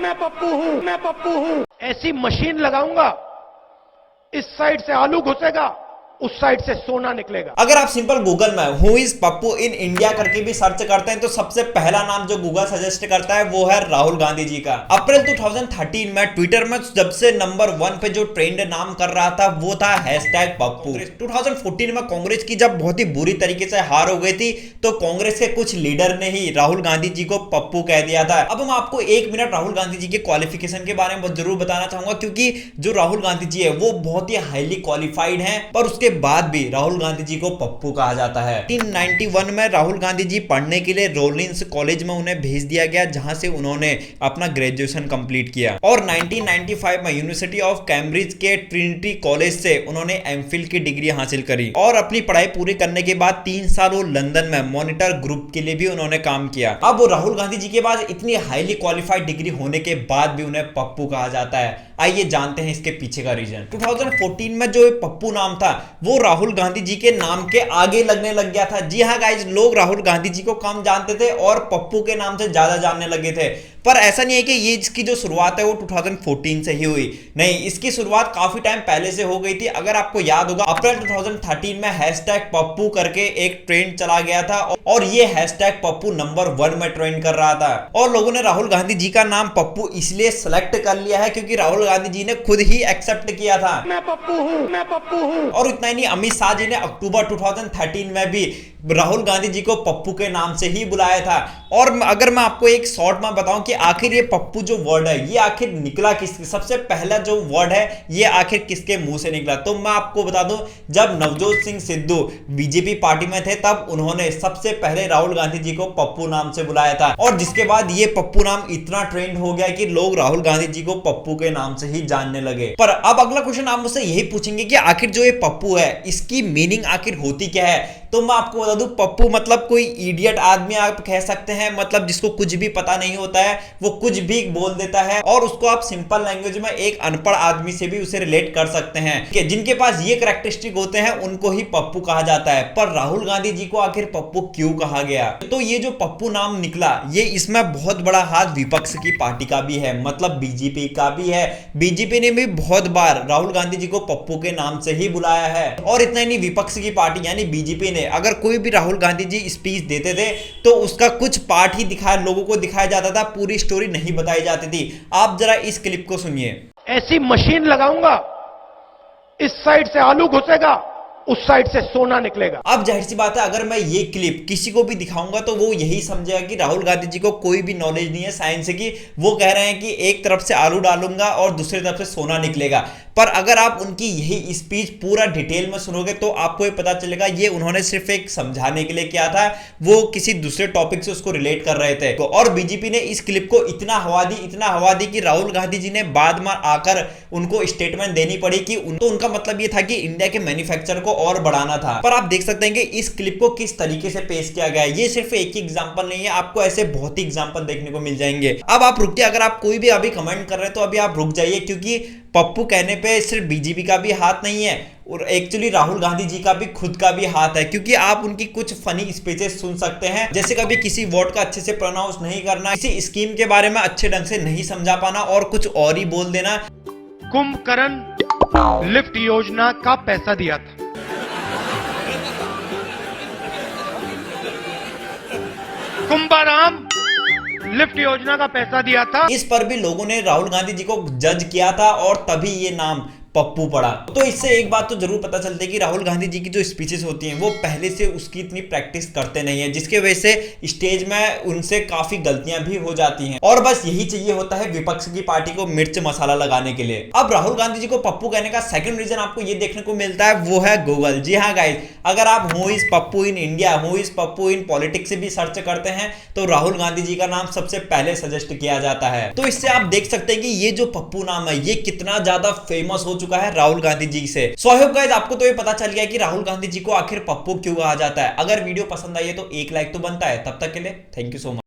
मैं पप्पू हूं। ऐसी मशीन लगाऊंगा, इस साइड से आलू घुसेगा, उस साइड से सोना निकलेगा। अगर आप सिंपल गूगल में who is Pappu in India करके भी सर्च करते हैं तो सबसे पहला नाम जो गूगल सजेस्ट करता है वो है राहुल गांधी जी का। अप्रैल 2013 में ट्विटर में जब से नंबर 1 पे जो ट्रेंड नाम कर रहा था वो था #पप्पू। 2014 में कांग्रेस की जब बहुत ही बुरी तरीके से हार हो गई थी तो कांग्रेस के कुछ लीडर ने ही राहुल गांधी जी को पप्पू कह दिया था। अब हम आपको 1 मिनट राहुल गांधी जी के क्वालिफिकेशन के बारे में जरूर बताना चाहूंगा, क्योंकि जो राहुल गांधी जी है वो बहुत ही हाईली क्वालिफाइड है, पर उसके बाद भी राहुल गांधी जी को पप्पू कहा जाता है। 1991 में राहुल गांधी जी पढ़ने के लिए रोलिंस कॉलेज में उन्हें भेज दिया गया, जहां से उन्होंने अपना ग्रेजुएशन कंप्लीट किया। और 1995 में यूनिवर्सिटी ऑफ कैम्ब्रिज के ट्रिनिटी कॉलेज से उन्होंने एमफिल की डिग्री हासिल करी और अपनी पढ़ाई पूरी करने के बाद 3 साल वो लंदन में मॉनिटर ग्रुप के लिए भी उन्होंने काम किया। अब राहुल गांधी जी के पास इतनी हाईली क्वालिफाइड डिग्री होने के बाद भी उन्हें पप्पू कहा जाता है। आइए जानते हैं इसके पीछे का रीजन। 2014 में जो पप्पू नाम था वो राहुल गांधी जी के नाम के आगे लगने लग गया था। जी हाँ गाइज, लोग राहुल गांधी जी को कम जानते थे और पप्पू के नाम से ज्यादा जानने लगे थे। पर ऐसा नहीं है कि ये इसकी जो शुरुआत है वो 2014 से ही हुई, नहीं, इसकी शुरुआत काफी टाइम पहले से हो गई थी। अगर आपको याद होगा अप्रैल 2013 में #पप्पू करके एक ट्रेंड चला गया था और ये #पप्पू नंबर 1 में ट्रेंड कर रहा था। और लोगों ने राहुल गांधी जी का नाम पप्पू इसलिए सेलेक्ट कर लिया है क्योंकि राहुल गांधी जी ने खुद ही एक्सेप्ट किया था, मैं पप्पू हूं। और इतना ही नहीं, अमित शाह जी ने अक्टूबर 2013 में भी राहुल गांधी जी को पप्पू के नाम से ही बुलाया था। और अगर मैं आपको एक शॉर्ट में बताऊं कि आखिर ये पप्पू जो वर्ड है ये आखिर निकला किसके, सबसे पहला जो वर्ड है ये आखिर किसके मुंह से निकला, तो मैं आपको बता दूं जब नवजोत सिंह सिद्धू बीजेपी पार्टी में थे तब उन्होंने सबसे पहले राहुल गांधी जी को पप्पू नाम से बुलाया था। और जिसके बाद ये पप्पू नाम इतना ट्रेंड हो गया कि लोग राहुल गांधी जी को पप्पू के नाम से ही जानने लगे। पर अब अगला क्वेश्चन आप मुझसे यही पूछेंगे कि आखिर जो ये पप्पू है इसकी मीनिंग आखिर होती क्या है, तो मैं आपको बता दूं पप्पू मतलब कोई इडियट आदमी आप कह सकते हैं, मतलब जिसको कुछ भी पता नहीं होता है, वो कुछ भी बोल देता है और उसको आप सिंपल लैंग्वेज में एक अनपढ़ आदमी से भी उसे रिलेट कर सकते हैं कि जिनके पास ये कैरेक्टरिस्टिक होते हैं उनको ही पप्पू कहा जाता है। पर राहुल गांधी जी को आखिर पप्पू क्यों कहा गया, तो ये जो पप्पू नाम निकला ये इसमें बहुत बड़ा हाथ विपक्ष की पार्टी का भी है, मतलब बीजेपी का भी है। बीजेपी ने भी बहुत बार राहुल गांधी जी को पप्पू के नाम से ही बुलाया है। और इतना ही नहीं, विपक्ष की पार्टी यानी बीजेपी ने अगर कोई भी राहुल गांधी जी स्पीच देते थे तो उसका कुछ पार्ट ही दिखाया, लोगों को दिखाया जाता था, पूरी स्टोरी नहीं बताई जाती थी। आप जरा इस क्लिप को सुनिए। ऐसी मशीन लगाऊंगा, इस साइड से आलू घुसेगा, उस साइड से सोना निकलेगा। अब जाहिर सी बात है अगर मैं ये क्लिप किसी को भी दिखाऊंगा तो वो यही समझेगा कि राहुल गांधी जी को कोई भी नॉलेज नहीं है साइंस की। वो कह रहे हैं कि एक तरफ से आलू डालूंगा और दूसरी तरफ से सोना निकलेगा। पर अगर आप उनकी यही स्पीच पूरा डिटेल में सुनोगे तो आपको ये पता चलेगा ये उन्होंने सिर्फ एक समझाने के लिए किया था, वो किसी दूसरे टॉपिक से उसको रिलेट कर रहे थे। और बीजेपी ने इस क्लिप को इतना हवा दी कि राहुल गांधी जी ने बाद में आकर उनको स्टेटमेंट देनी पड़ी कि उनका मतलब ये था कि इंडिया के मैन्युफैक्चर को और बढ़ाना था। पर आप देख सकते हैं कि इस क्लिप को किस तरीके से पेश किया गया है। ये सिर्फ एक ही एग्जांपल नहीं है, आपको ऐसे बहुत ही एग्जांपल देखने को मिल जाएंगे। अब आप रुकिए, अगर आप कोई भी अभी कमेंट कर रहे हैं तो अभी आप रुक जाइए, क्योंकि पप्पू कहने पे सिर्फ बीजेपी का भी हाथ नहीं है और एक्चुअली राहुल गांधी जी का भी खुद का भी हाथ है, क्योंकि आप उनकी कुछ फनी स्पीचेस सुन सकते हैं, जैसे कभी किसी वर्ड का अच्छे से प्रोनाउंस नहीं करना, किसी स्कीम के बारे में अच्छे ढंग से नहीं समझा पाना और कुछ और ही बोल देना। कुंभकर्ण लिफ्ट योजना का पैसा दिया था, कुंभाराम लिफ्ट योजना का पैसा दिया था। इस पर भी लोगों ने राहुल गांधी जी को जज किया था और तभी ये नाम पप्पू पड़ा। तो इससे एक बात तो जरूर पता चलती है कि राहुल गांधी जी की जो स्पीचेस होती हैं वो पहले से उसकी इतनी प्रैक्टिस करते नहीं है, जिसके वजह से स्टेज में उनसे काफी गलतियां भी हो जाती हैं। और बस यही चाहिए होता है विपक्ष की पार्टी को मिर्च मसाला लगाने के लिए। अब राहुल गांधी जी को पप्पू कहने का सेकंड रीजन आपको ये देखने को मिलता है, वो है गूगल। जी हाँ गाइस, अगर आप who is Pappu in India, who is Pappu in politics से भी सर्च करते हैं तो राहुल गांधी जी का नाम सबसे पहले सजेस्ट किया जाता है। तो इससे आप देख सकते हैं कि ये जो पप्पू नाम है ये कितना ज्यादा फेमस हो चुका है राहुल गांधी जी से। सो आई होप गाइस आपको तो ये पता चल गया कि राहुल गांधी जी को आखिर पप्पू क्यों कहा जाता है। अगर वीडियो पसंद आई है तो एक लाइक तो बनता है। तब तक के लिए थैंक यू सो मच।